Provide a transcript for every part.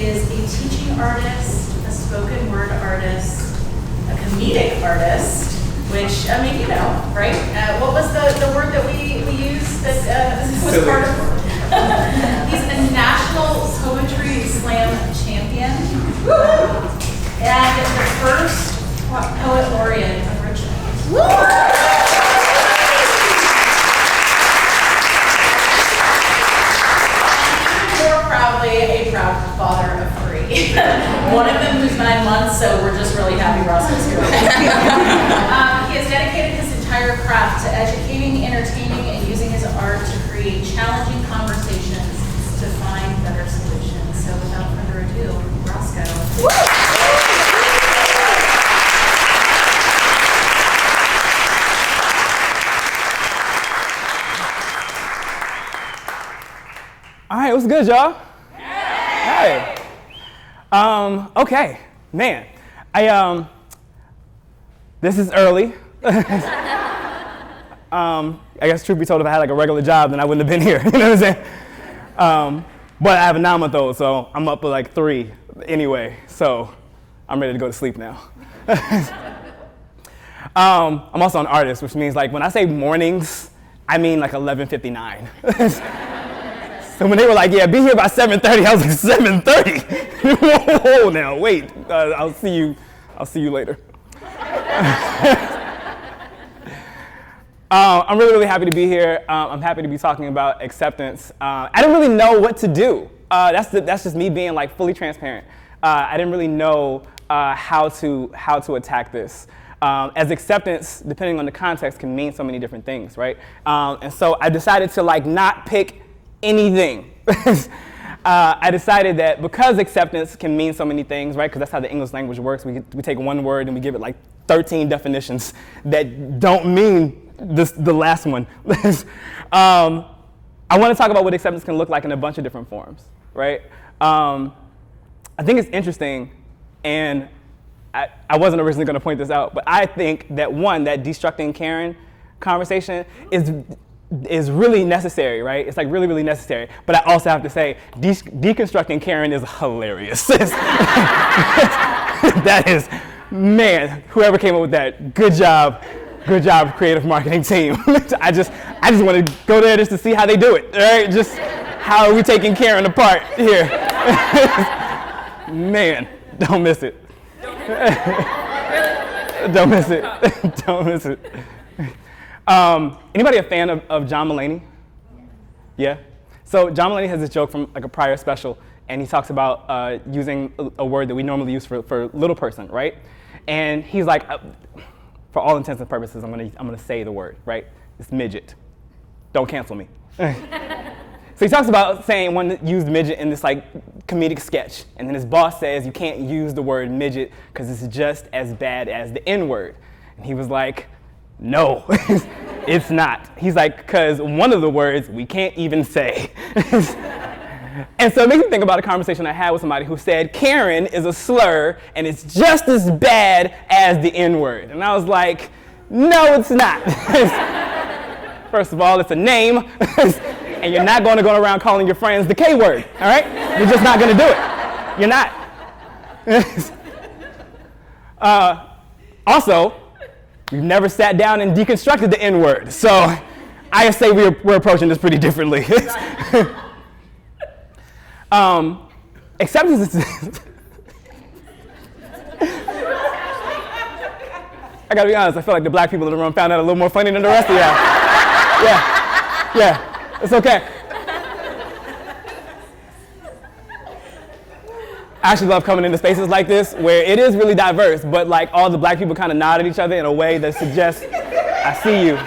is a teaching artist, a spoken word artist, a comedic artist, which, I mean, you know, right? What was the word that we used that was part of? He's a national poetry slam champion and the first poet laureate of Richmond. More proudly, a proud father of 3. One of them who's 9 months, so we're just really happy Roscoe's here. He has dedicated his entire craft to educating, entertaining, and using his art to create challenging conversations to find better solutions. So without further ado, Roscoe. All right, what's good, y'all? Hey. Okay, man. This is early. I guess truth be told, if I had like a regular job, then I wouldn't have been here. You know what I'm saying? But I have a 9-month-old, so I'm up at like 3 anyway. So I'm ready to go to sleep now. I'm also an artist, which means like when I say mornings, I mean like 11:59. So when they were like, yeah, be here by 7:30, I was like, 7:30? Whoa, now, wait, I'll see you later. I'm really, really happy to be here. I'm happy to be talking about acceptance. I didn't really know what to do. That's just me being like fully transparent. I didn't really know how to attack this. As acceptance, depending on the context, can mean so many different things, right? And so I decided to like not pick anything. I decided that because acceptance can mean so many things, right? Because that's how the English language works. We take one word and we give it like 13 definitions that don't mean the last one. I want to talk about what acceptance can look like in a bunch of different forms, right? I think it's interesting, and I wasn't originally going to point this out, but I think that that destructing Karen conversation is really necessary, right? It's like really, really necessary. But I also have to say, deconstructing Karen is hilarious. That is, man, whoever came up with that, good job, creative marketing team. I just want to go there just to see how they do it, all right? Just how are we taking Karen apart here? Man, don't miss it. Don't miss it. Don't miss it. Anybody a fan of John Mulaney? Yeah? So John Mulaney has this joke from like a prior special, and he talks about using a word that we normally use for little person, right? And he's like, for all intents and purposes, I'm gonna say the word, right? It's midget. Don't cancel me. So he talks about saying one used midget in this like comedic sketch, and then his boss says you can't use the word midget because it's just as bad as the N-word. And he was like, no, it's not. He's like, because one of the words we can't even say. And so it makes me think about a conversation I had with somebody who said Karen is a slur and it's just as bad as the N-word. And I was like, no, it's not. First of all, it's a name, and you're not going to go around calling your friends the K-word, all right? You're just not going to do it. You're not. Also, we've never sat down and deconstructed the N-word, so I say we're approaching this pretty differently. Acceptance is... I gotta be honest, I feel like the black people in the room found that a little more funny than the rest of y'all. Yeah, it's okay. I actually love coming into spaces like this where it is really diverse, but like all the black people kind of nod at each other in a way that suggests, I see you.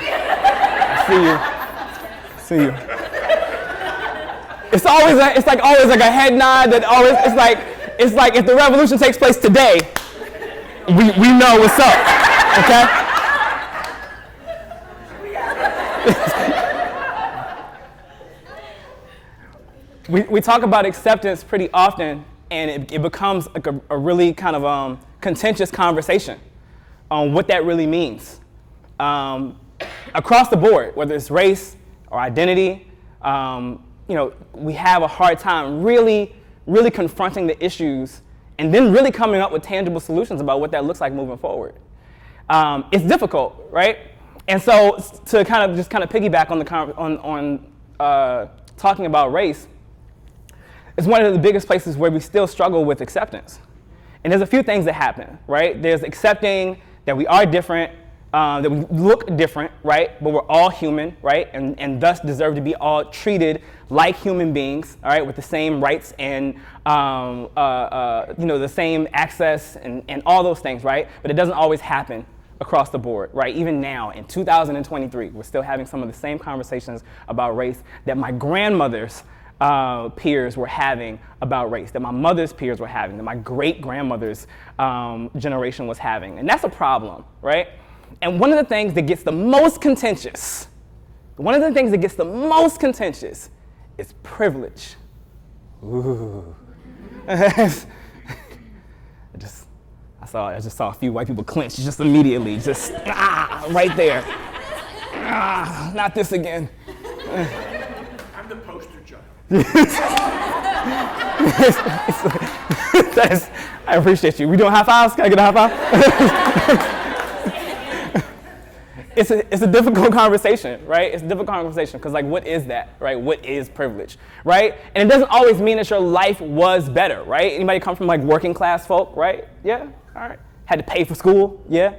It's always like a head nod that always, it's like if the revolution takes place today, we know what's up, okay? We talk about acceptance pretty often, and it becomes like a really kind of contentious conversation on what that really means. Across the board, whether it's race or identity, we have a hard time really really confronting the issues and then really coming up with tangible solutions about what that looks like moving forward. It's difficult, right? And so to kind of piggyback on talking about race, it's one of the biggest places where we still struggle with acceptance. And there's a few things that happen, right? There's accepting that we are different, that we look different, right? But we're all human, right? And thus deserve to be all treated like human beings, all right? With the same rights and, the same access and all those things, right? But it doesn't always happen across the board, right? Even now, in 2023, we're still having some of the same conversations about race that my grandmother's peers were having about race, that my mother's peers were having, that my great-grandmother's generation was having. And that's a problem, right? And one of the things that gets the most contentious, is privilege. Ooh. I just saw a few white people clench just immediately, right there. Not this again. I'm the poster child. I appreciate you. We doing high fives? Can I get a high five? It's a difficult conversation, right? It's a difficult conversation because, like, what is that, right? What is privilege, right? And it doesn't always mean that your life was better, right? Anybody come from, like, working class folk, right? Yeah, all right. Had to pay for school, yeah?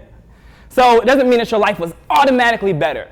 So it doesn't mean that your life was automatically better.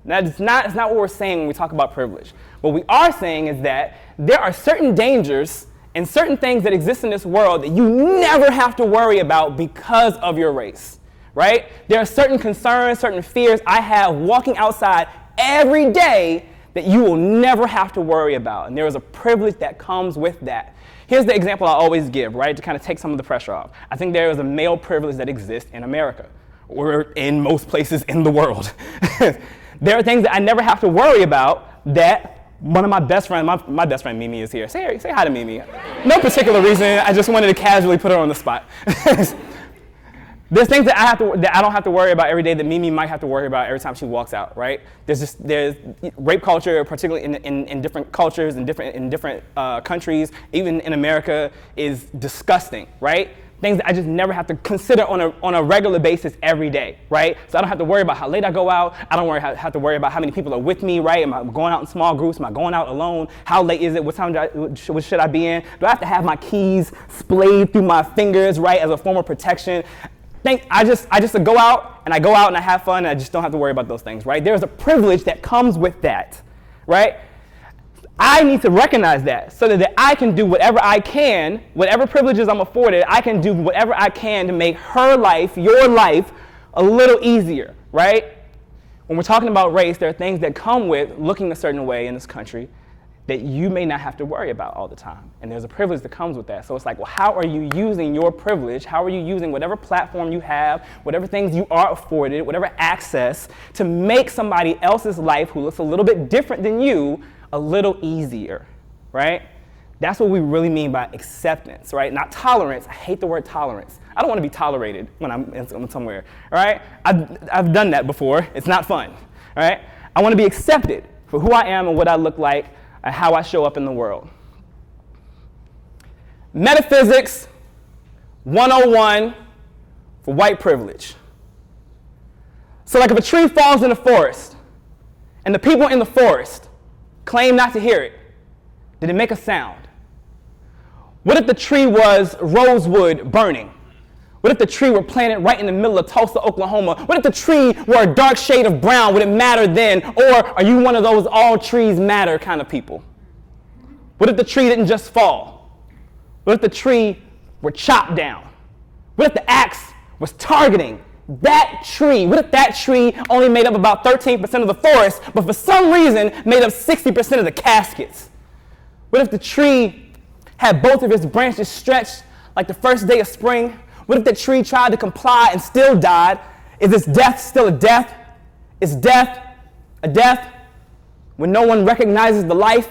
That's not what we're saying when we talk about privilege. What we are saying is that there are certain dangers and certain things that exist in this world that you never have to worry about because of your race. Right? There are certain concerns, certain fears I have walking outside every day that you will never have to worry about. And there is a privilege that comes with that. Here's the example I always give, right, to kind of take some of the pressure off. I think there is a male privilege that exists in America, or in most places in the world. There are things that I never have to worry about that one of my best friends, my best friend Mimi is here. Say hi to Mimi. No particular reason, I just wanted to casually put her on the spot. There's things that I don't have to worry about every day that Mimi might have to worry about every time she walks out, right? There's rape culture, particularly in different cultures and in different countries, even in America, is disgusting, right? Things that I just never have to consider on a regular basis every day, right? So I don't have to worry about how late I go out. I don't have to worry about how many people are with me, right? Am I going out in small groups? Am I going out alone? How late is it? What time should I be in? Do I have to have my keys splayed through my fingers, right, as a form of protection? I just go out and I have fun and I just don't have to worry about those things, right? There's a privilege that comes with that, right? I need to recognize that so that I can do whatever I can, whatever privileges I'm afforded, I can do whatever I can to make her life, your life, a little easier, right? When we're talking about race, there are things that come with looking a certain way in this country that you may not have to worry about all the time. And there's a privilege that comes with that. So it's like, well, how are you using your privilege? How are you using whatever platform you have, whatever things you are afforded, whatever access to make somebody else's life who looks a little bit different than you a little easier, right? That's what we really mean by acceptance, right? Not tolerance. I hate the word tolerance. I don't want to be tolerated when I'm somewhere, all right? I've done that before. It's not fun, all right? I want to be accepted for who I am and what I look like and how I show up in the world. Metaphysics 101 for white privilege. So like if a tree falls in the forest and the people in the forest claim not to hear it, did it make a sound? What if the tree was rosewood burning? What if the tree were planted right in the middle of Tulsa, Oklahoma? What if the tree were a dark shade of brown? Would it matter then? Or are you one of those all trees matter kind of people? What if the tree didn't just fall? What if the tree were chopped down? What if the axe was targeting that tree? What if that tree only made up about 13% of the forest, but for some reason made up 60% of the caskets? What if the tree had both of its branches stretched like the first day of spring? What if the tree tried to comply and still died? Is this death still a death? Is death a death when no one recognizes the life?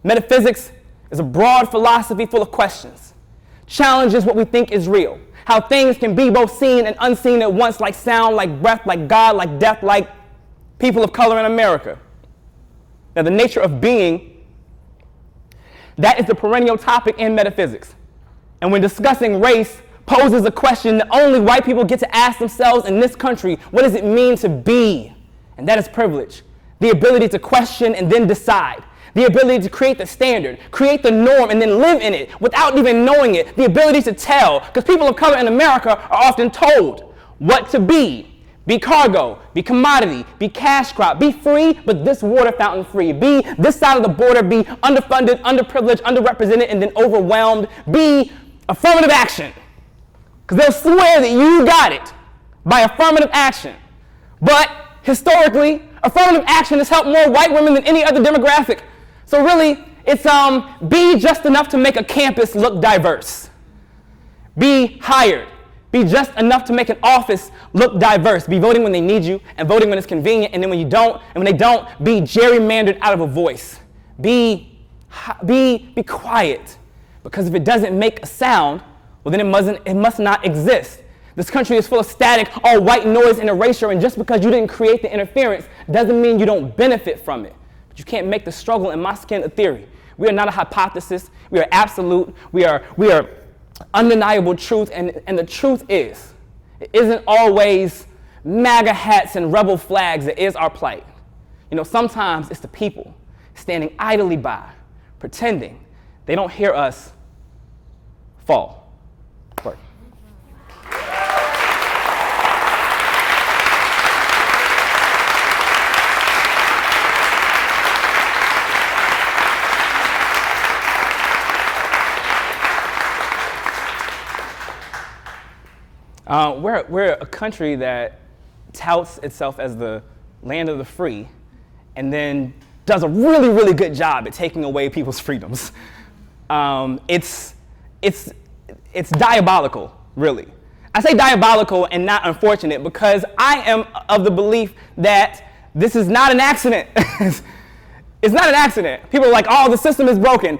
Metaphysics is a broad philosophy full of questions. Challenges what we think is real. How things can be both seen and unseen at once, like sound, like breath, like God, like death, like people of color in America. Now, the nature of being That is the perennial topic in metaphysics. And when discussing race, poses a question that only white people get to ask themselves in this country: what does it mean to be? And that is privilege. The ability to question and then decide. The ability to create the standard, create the norm, and then live in it without even knowing it. The ability to tell, because people of color in America are often told what to be. Be cargo, be commodity, be cash crop, be free, but this water fountain free. Be this side of the border, be underfunded, underprivileged, underrepresented, and then overwhelmed. Be affirmative action. Because they'll swear that you got it by affirmative action. But historically, affirmative action has helped more white women than any other demographic. So really, it's be just enough to make a campus look diverse. Be hired. Be just enough to make an office look diverse. Be voting when they need you and voting when it's convenient, and then when you don't, and when they don't, be gerrymandered out of a voice. Be quiet, because if it doesn't make a sound, well then it must not exist. This country is full of static, all white noise and erasure, and just because you didn't create the interference doesn't mean you don't benefit from it. But you can't make the struggle in my skin a theory. We are not a hypothesis. We are absolute. We are undeniable truth, and the truth is, it isn't always MAGA hats and rebel flags that is our plight. You know, sometimes it's the people standing idly by, pretending they don't hear us fall. Work. We're a country that touts itself as the land of the free and then does a really, really good job at taking away people's freedoms. It's diabolical, really. I say diabolical and not unfortunate because I am of the belief that this is not an accident. It's not an accident. People are like, oh, the system is broken.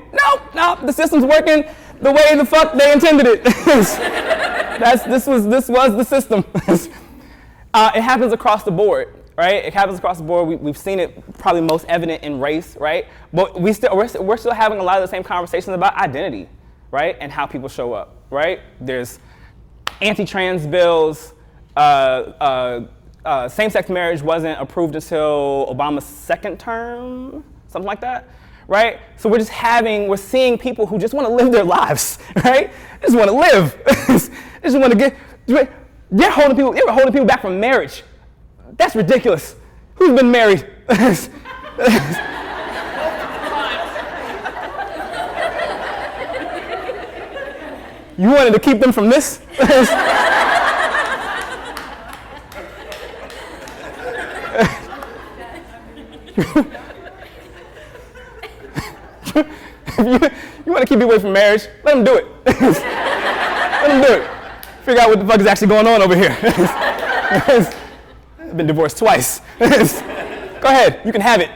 No, the system's working the way the fuck they intended it. This was the system. It happens across the board, right? It happens across the board. We've seen it probably most evident in race, right? But we're still having a lot of the same conversations about identity, right? And how people show up, right? There's anti-trans bills. Same-sex marriage wasn't approved until Obama's second term, something like that, right? So we're seeing people who just want to live their lives, right? They just want to live. They just want to they're holding people back from marriage. That's ridiculous. Who's been married? You wanted to keep them from this? You want to keep people away from marriage? Let them do it. Let them do it. Figure out what the fuck is actually going on over here. I've been divorced twice. Go ahead, you can have it.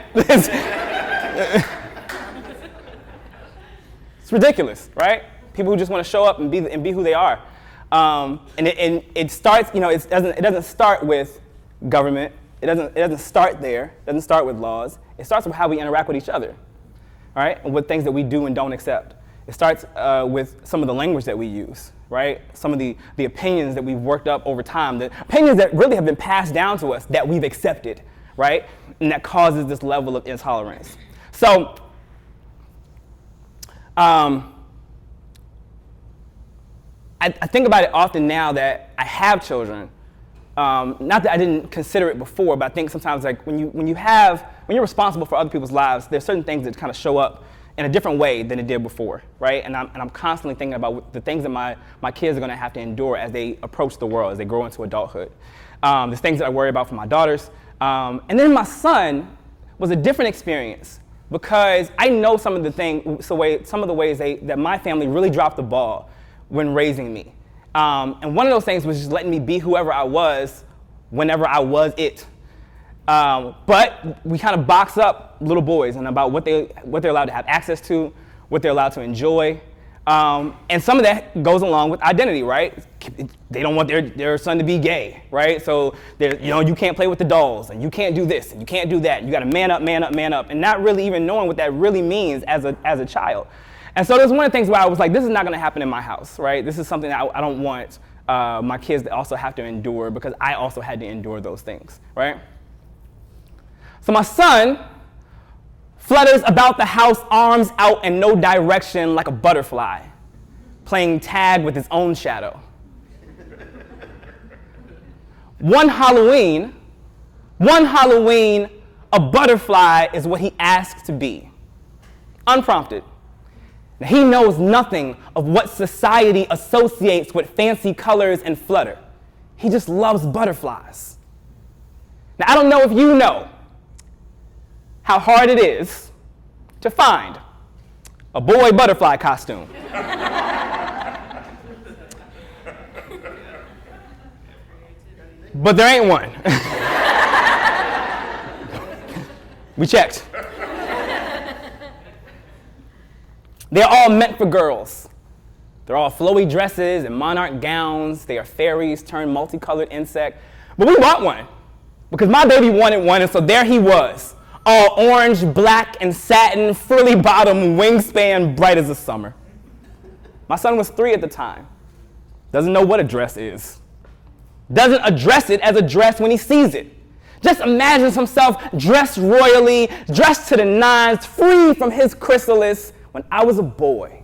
It's ridiculous, right? People who just want to show up and be who they are. And it starts, it doesn't start with government. It doesn't start there. It doesn't start with laws. It starts with how we interact with each other, right? And with things that we do and don't accept. It starts with some of the language that we use, right? Some of the opinions that we've worked up over time, the opinions that really have been passed down to us that we've accepted, right? And that causes this level of intolerance. So, I think about it often now that I have children. Not that I didn't consider it before, but I think sometimes like when you're responsible for other people's lives, there's certain things that kind of show up in a different way than it did before, right? And I'm constantly thinking about the things that my kids are going to have to endure as they approach the world, as they grow into adulthood. There's things that I worry about for my daughters. And then my son was a different experience because I know some of the ways that my family really dropped the ball when raising me. And one of those things was just letting me be whoever I was whenever I was it. But we kind of box up little boys and about what they're allowed to have access to, what they're allowed to enjoy. And some of that goes along with identity, right? They don't want their son to be gay, right? So you can't play with the dolls, and you can't do this, and you can't do that. You got to man up, man up, man up, and not really even knowing what that really means as a child. And so there's one of the things where I was like, this is not going to happen in my house, right? This is something that I don't want my kids to also have to endure, because I also had to endure those things, right? So my son flutters about the house, arms out in no direction like a butterfly, playing tag with his own shadow. One Halloween, a butterfly is what he asks to be, unprompted. Now, he knows nothing of what society associates with fancy colors and flutter. He just loves butterflies. Now, I don't know if you know how hard it is to find a boy butterfly costume. But there ain't one. We checked. They're all meant for girls. They're all flowy dresses and monarch gowns. They are fairies turned multicolored insect. But we bought one because my baby wanted one, and so there he was, all orange, black, and satin, frilly bottom, wingspan, bright as the summer. My son was 3 at the time. Doesn't know what a dress is. Doesn't address it as a dress when he sees it. Just imagines himself dressed royally, dressed to the nines, free from his chrysalis. When I was a boy,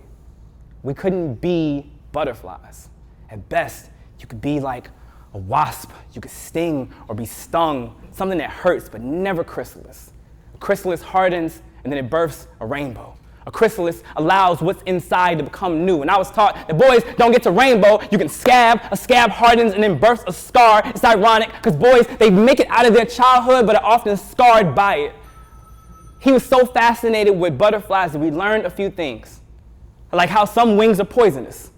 we couldn't be butterflies. At best, you could be like a wasp. You could sting or be stung, something that hurts but never chrysalis. A chrysalis hardens and then it births a rainbow. A chrysalis allows what's inside to become new. And I was taught that boys don't get to rainbow. You can scab, a scab hardens and then births a scar. It's ironic because boys, they make it out of their childhood but are often scarred by it. He was so fascinated with butterflies that we learned a few things, like how some wings are poisonous.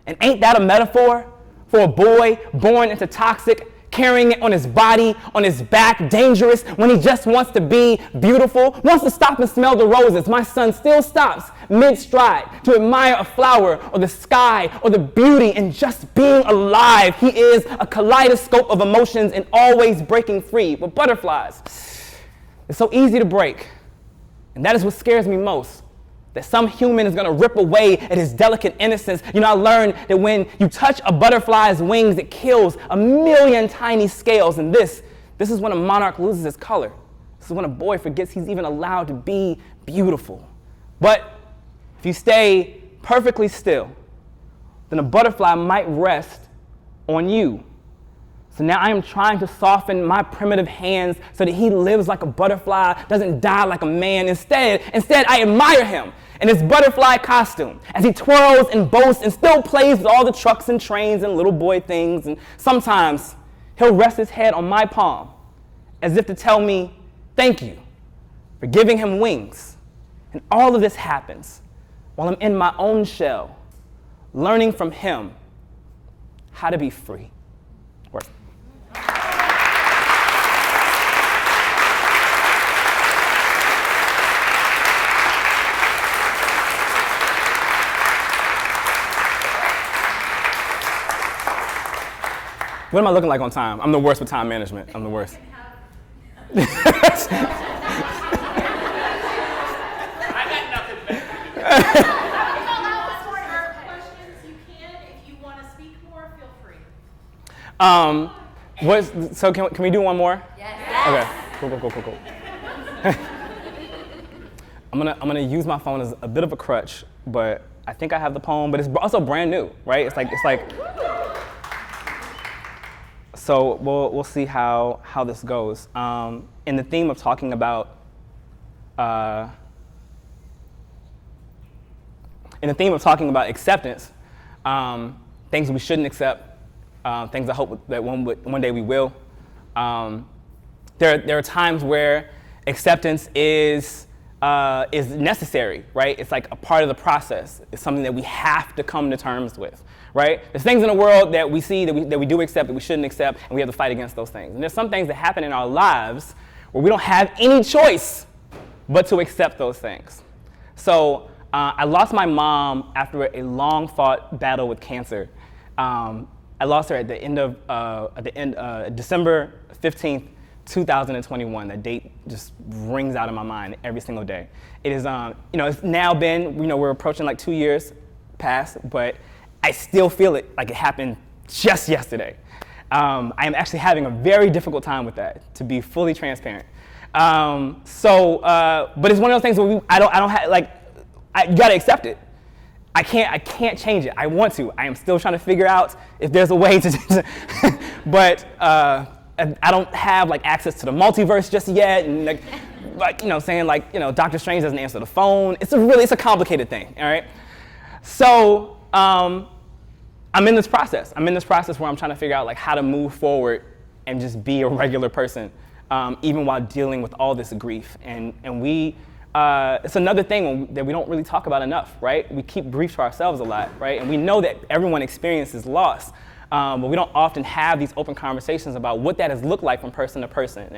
And ain't that a metaphor for a boy born into toxic, carrying it on his body, on his back, dangerous, when he just wants to be beautiful, wants to stop and smell the roses. My son still stops mid-stride to admire a flower or the sky or the beauty and just being alive. He is a kaleidoscope of emotions and always breaking free. But butterflies, it's so easy to break. And that is what scares me most, that some human is going to rip away at his delicate innocence. You know, I learned that when you touch a butterfly's wings, it kills 1,000,000 tiny scales. And this is when a monarch loses his color. This is when a boy forgets he's even allowed to be beautiful. But if you stay perfectly still, then a butterfly might rest on you. So now I am trying to soften my primitive hands so that he lives like a butterfly, doesn't die like a man. Instead, I admire him in his butterfly costume as he twirls and boasts and still plays with all the trucks and trains and little boy things. And sometimes he'll rest his head on my palm as if to tell me, thank you for giving him wings. And all of this happens while I'm in my own shell, learning from him how to be free. Work. What am I looking like on time? I'm the worst with time management. I'm the worst. I got nothing back. Questions you can. If you want to speak more, feel free. So can we do one more? Yes. Okay. Cool. I'm gonna use my phone as a bit of a crutch, but I think I have the poem. But it's also brand new, right? It's like. So we'll see how this goes. In the theme of talking about acceptance, things we shouldn't accept, things I hope that one day we will. There are times where acceptance is necessary, right? It's like a part of the process. It's something that we have to come to terms with, right? There's things in the world that we see that we do accept, that we shouldn't accept, and we have to fight against those things. And there's some things that happen in our lives where we don't have any choice but to accept those things. So I lost my mom after a long-fought battle with cancer. I lost her at the end of December 15th, 2021. That date just rings out in my mind every single day. It is, it's now been, we're approaching like 2 years past, but I still feel it like it happened just yesterday. I am actually having a very difficult time with that, to be fully transparent. But it's one of those things where I don't have, you gotta accept it. I can't change it. I want to. I am still trying to figure out if there's a way to, but I don't have access to the multiverse just yet, and saying Doctor Strange doesn't answer the phone. It's a complicated thing. All right. So I'm in this process. Where I'm trying to figure out how to move forward and just be a regular person, even while dealing with all this grief. And we. It's another thing that we don't really talk about enough, right? We keep grief to ourselves a lot, right? And we know that everyone experiences loss, but we don't often have these open conversations about what that has looked like from person to person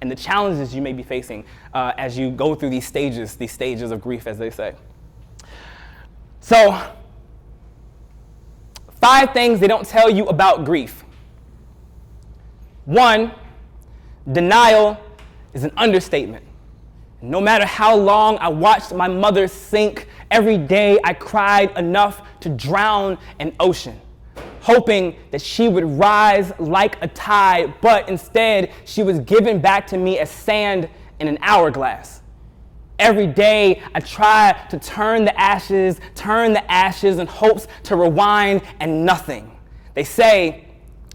and the challenges you may be facing as you go through these stages of grief, as they say. So, 5 things they don't tell you about grief. 1, denial is an understatement. No matter how long I watched my mother sink, every day I cried enough to drown an ocean, hoping that she would rise like a tide, but instead she was given back to me as sand in an hourglass. Every day I try to turn the ashes in hopes to rewind, and nothing. They say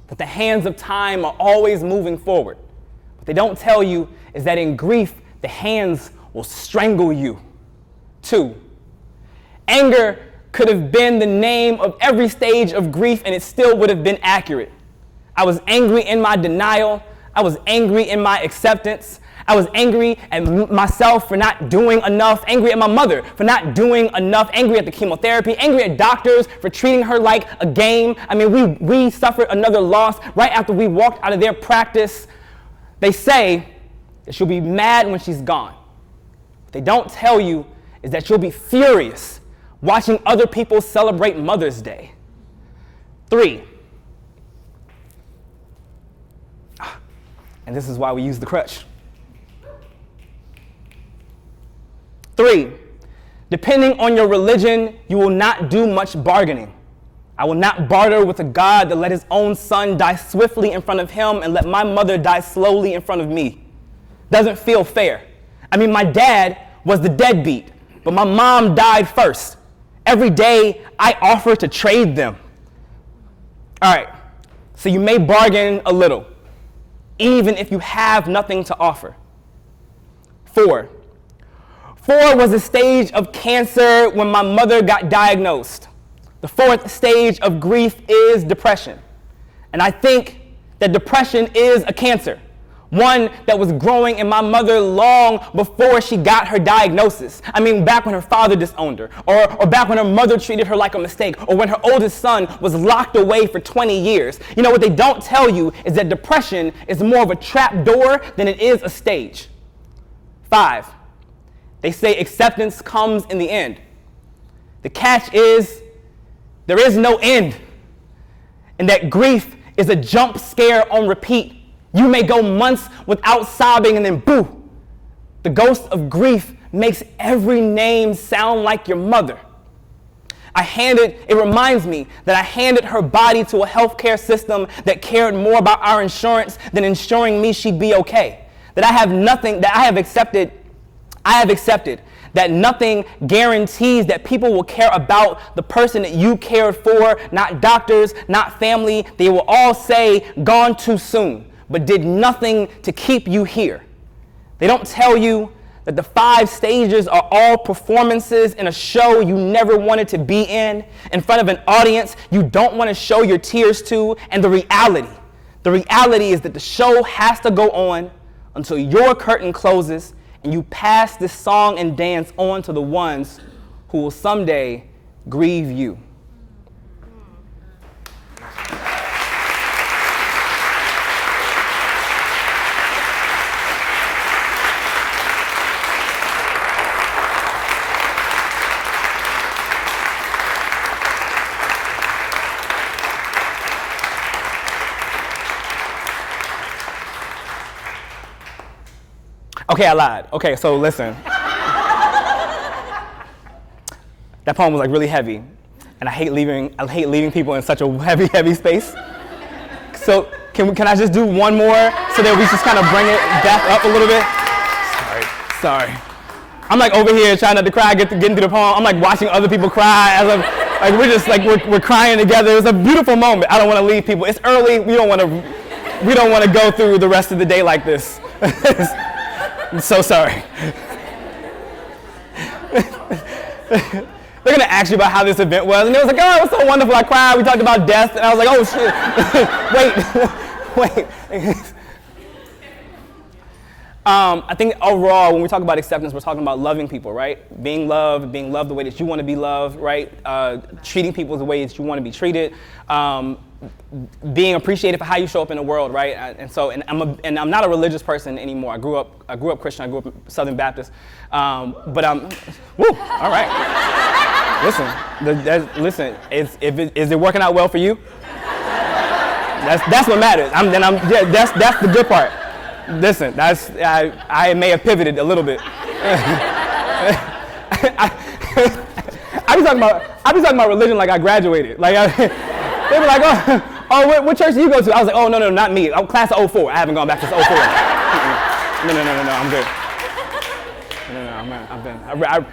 that the hands of time are always moving forward. What they don't tell you is that in grief, the hands will strangle you. 2, anger could have been the name of every stage of grief and it still would have been accurate. I was angry in my denial. I was angry in my acceptance. I was angry at myself for not doing enough, angry at my mother for not doing enough, angry at the chemotherapy, angry at doctors for treating her like a game. I mean, we suffered another loss right after we walked out of their practice. They say that she'll be mad when she's gone. What they don't tell you is that you'll be furious watching other people celebrate Mother's Day. 3, and this is why we use the crutch. 3, depending on your religion, you will not do much bargaining. I will not barter with a God that let his own son die swiftly in front of him and let my mother die slowly in front of me. Doesn't feel fair. I mean, my dad was the deadbeat, but my mom died first. Every day, I offer to trade them. All right, so you may bargain a little, even if you have nothing to offer. 4 was a stage of cancer when my mother got diagnosed. The 4th stage of grief is depression. And I think that depression is a cancer. One that was growing in my mother long before she got her diagnosis. I mean, back when her father disowned her, or back when her mother treated her like a mistake, or when her oldest son was locked away for 20 years. You know, what they don't tell you is that depression is more of a trap door than it is a stage. 5, they say acceptance comes in the end. The catch is there is no end, and that grief is a jump scare on repeat. You may go months without sobbing and then boo. The ghost of grief makes every name sound like your mother. It reminds me that I handed her body to a healthcare system that cared more about our insurance than ensuring me she'd be okay. That I have accepted that nothing guarantees that people will care about the person that you cared for, not doctors, not family. They will all say, gone too soon, but did nothing to keep you here. They don't tell you that the 5 stages are all performances in a show you never wanted to be in front of an audience you don't want to show your tears to, and the reality is that the show has to go on until your curtain closes and you pass this song and dance on to the ones who will someday grieve you. Okay, I lied. Okay, so listen. That poem was like really heavy, and I hate leaving people in such a heavy space. So can I just do one more so that we just kind of bring it back up a little bit? Sorry. I'm like over here trying not to cry, getting through the poem. I'm like watching other people cry as I'm like we're crying together. It was a beautiful moment. I don't want to leave people. It's early. We don't want to go through the rest of the day like this. I'm so sorry. They're gonna ask you about how this event was, and it was like, oh, it was so wonderful. I cried. We talked about death, and I was like, oh shit. Wait. I think overall, when we talk about acceptance, we're talking about loving people, right? Being loved the way that you want to be loved, right? Treating people the way that you want to be treated. Being appreciated for how you show up in the world, right? And I'm not a religious person anymore. I grew up Christian. I grew up Southern Baptist. But I'm, all right. Listen. Is it working out well for you? That's what matters. That's the good part. Listen, I may have pivoted a little bit. I be talking about religion like I graduated. Like they were like, oh, what church do you go to? I was like, oh, no, not me. I'm class of 04. I haven't gone back since 04. No, I'm good.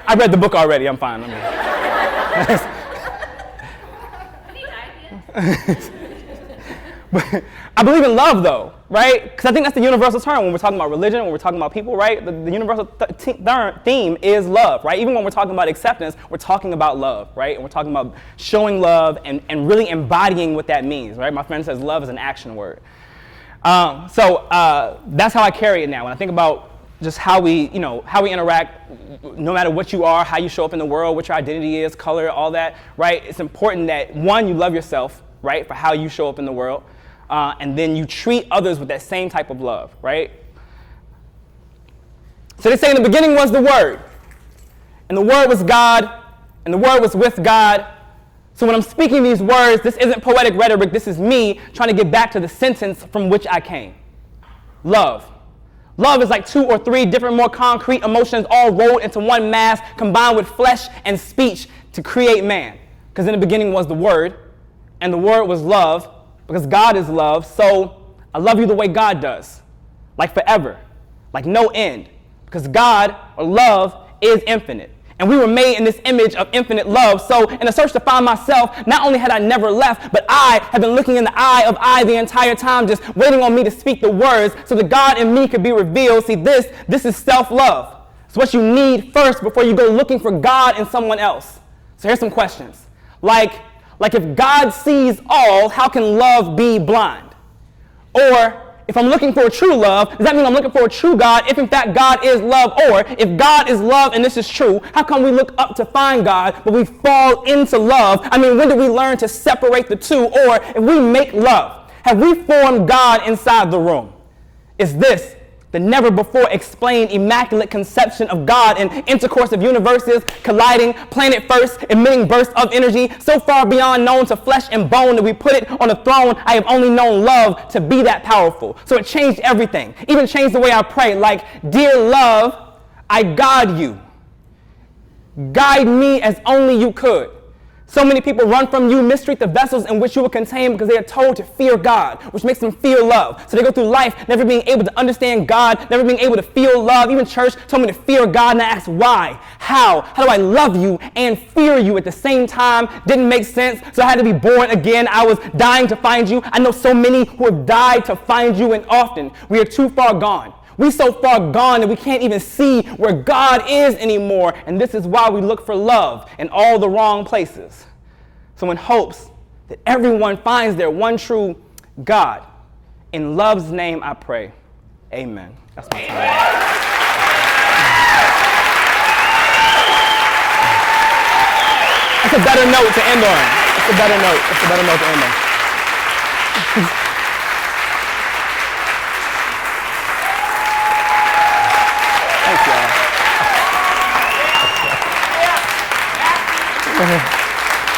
I read the book already. I'm fine. But I believe in love, though, right? Because I think that's the universal term when we're talking about religion, when we're talking about people, right? The universal theme is love, right? Even when we're talking about acceptance, we're talking about love, right? And we're talking about showing love and really embodying what that means, right? My friend says love is an action word. So that's how I carry it now. When I think about just how we interact, no matter what you are, how you show up in the world, what your identity is, color, all that, right? It's important that, one, you love yourself, right, for how you show up in the world. And then you treat others with that same type of love, right? So they say in the beginning was the Word, and the Word was God, and the Word was with God. So when I'm speaking these words, this isn't poetic rhetoric, this is me trying to get back to the sentence from which I came. Love. Love is like 2 or 3 different, more concrete emotions all rolled into one mass, combined with flesh and speech to create man. Because in the beginning was the Word, and the Word was love, because God is love, so I love you the way God does, like forever, like no end, because God, or love, is infinite. And we were made in this image of infinite love, so in a search to find myself, not only had I never left, but I have been looking in the eye of I the entire time, just waiting on me to speak the words so the God in me could be revealed. See, this is self-love. It's what you need first before you go looking for God in someone else. So here's some questions. Like if God sees all, how can love be blind? Or if I'm looking for a true love, does that mean I'm looking for a true God if in fact God is love? Or if God is love and this is true, how come we look up to find God but we fall into love? I mean, when do we learn to separate the two? Or if we make love, have we formed God inside the room? Is this the never before explained immaculate conception of God in intercourse of universes colliding, planet first, emitting bursts of energy so far beyond known to flesh and bone that we put it on a throne? I have only known love to be that powerful. So it changed everything, even changed the way I pray. Like, dear love, I guide you. Guide me as only you could. So many people run from you, mistreat the vessels in which you were contained because they are told to fear God, which makes them fear love. So they go through life never being able to understand God, never being able to feel love. Even church told me to fear God, and I asked why? How? How do I love you and fear you at the same time? Didn't make sense, so I had to be born again. I was dying to find you. I know so many who have died to find you, and often we are too far gone. We're so far gone that we can't even see where God is anymore. And this is why we look for love in all the wrong places. So in hopes that everyone finds their one true God, in love's name I pray. Amen. That's my time. That's a better note to end on. That's a better note. That's a better note to end on.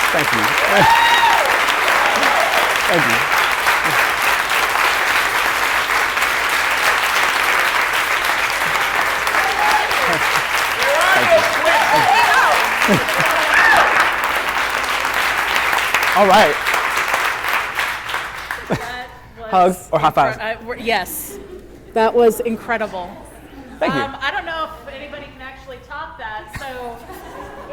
Thank you. Thank you. All right. That was Hugs or high fives? Yes, that was incredible. Thank you. I don't know if anybody can actually top that, so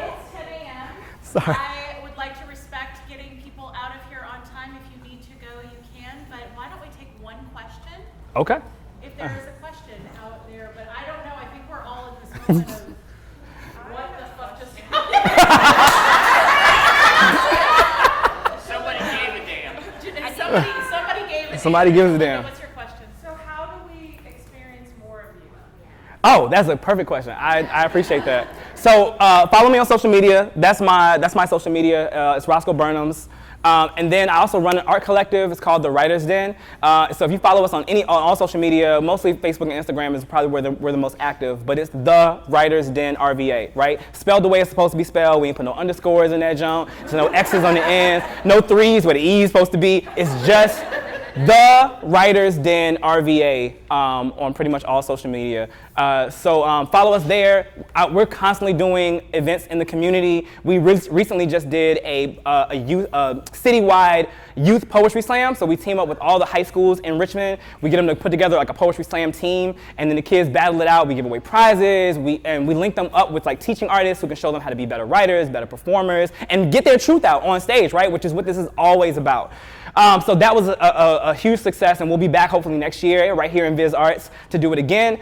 it's 10 a.m. Sorry. I would like to respect getting people out of here on time. If you need to go, you can, but why don't we take one question? Okay. If there is a question out there, but I don't know, I think we're all in this moment of what the fuck just happened? Somebody gave a damn. Somebody gave it. Somebody gives a damn. What's your question? So how do we experience more of you? Oh, that's a perfect question. I appreciate that. So follow me on social media. That's my social media. It's Roscoe Burnems. And then I also run an art collective. It's called The Writer's Den. So if you follow us on all social media, mostly Facebook and Instagram is probably where we're the most active. But it's The Writer's Den RVA, right? Spelled the way it's supposed to be spelled. We ain't put no underscores in that junk. There's no X's on the ends. No threes where the E is supposed to be. It's just The Writer's Den RVA on pretty much all social media. So follow us there. We're constantly doing events in the community. We recently just did a citywide youth poetry slam. So we team up with all the high schools in Richmond. We get them to put together like a poetry slam team, and then the kids battle it out. We give away prizes. We link them up with like teaching artists who can show them how to be better writers, better performers, and get their truth out on stage, right? Which is what this is always about. So that was a huge success, and we'll be back hopefully next year right here in Viz Arts to do it again.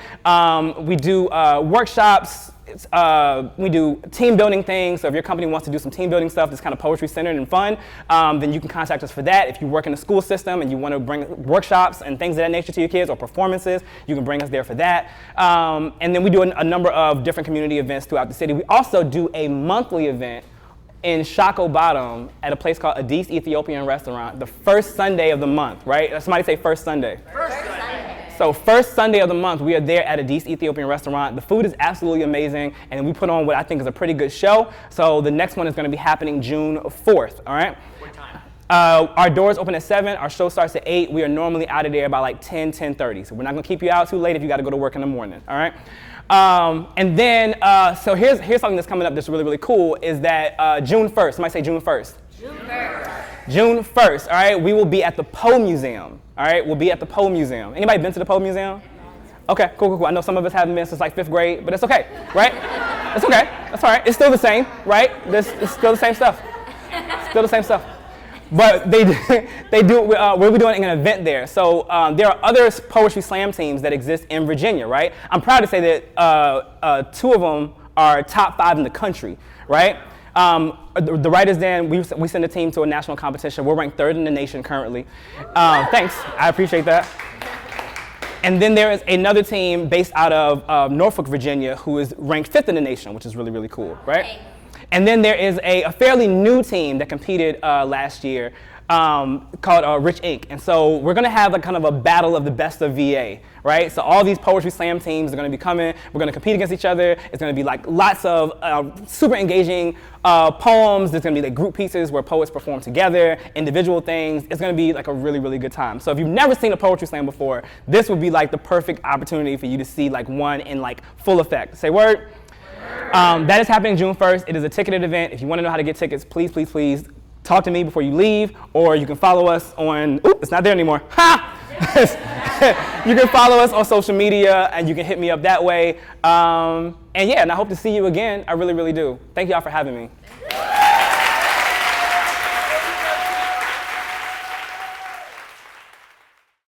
We do workshops. We do team building things. So if your company wants to do some team building stuff that's kind of poetry centered and fun, then you can contact us for that. If you work in the school system and you want to bring workshops and things of that nature to your kids or performances, you can bring us there for that. And then we do a number of different community events throughout the city. We also do a monthly event in Shako Bottom at a place called Addis Ethiopian Restaurant, the first Sunday of the month, right? Somebody say first Sunday. First Sunday. So first Sunday of the month, we are there at Addis Ethiopian Restaurant. The food is absolutely amazing, and we put on what I think is a pretty good show. So the next one is going to be happening June 4th, all right? What time? Our doors open at 7, our show starts at 8. We are normally out of there by like 10:30. So we're not going to keep you out too late if you got to go to work in the morning, all right? And then, so here's something that's coming up that's really, really cool, is that June 1st, somebody say June 1st. June 1st. June 1st, all right, we will be at the Poe Museum, all right? We'll be at the Poe Museum. Anybody been to the Poe Museum? Okay, cool. I know some of us haven't been since like 5th grade, but it's okay, right? It's okay, that's all right. It's still the same, right? It's still the same stuff. Still the same stuff. But we'll be doing an event there. So there are other poetry slam teams that exist in Virginia, right? I'm proud to say that 2 of them are top 5 in the country, right? The Writers' Den, we send a team to a national competition. We're ranked 3rd in the nation currently. Thanks, I appreciate that. And then there is another team based out of Norfolk, Virginia, who is ranked 5th in the nation, which is really, really cool, right? And then there is a fairly new team that competed last year called Rich Inc. And so we're going to have kind of a battle of the best of VA, right? So all these poetry slam teams are going to be coming. We're going to compete against each other. It's going to be like lots of super engaging poems. There's going to be like group pieces where poets perform together, individual things. It's going to be like a really, really good time. So if you've never seen a poetry slam before, this would be like the perfect opportunity for you to see like one in like full effect. Say word. That is happening June 1st. It is a ticketed event. If you want to know how to get tickets, please talk to me before you leave, or you can follow us on, it's not there anymore. Ha! You can follow us on social media, and you can hit me up that way. And I hope to see you again. I really, really do. Thank y'all for having me.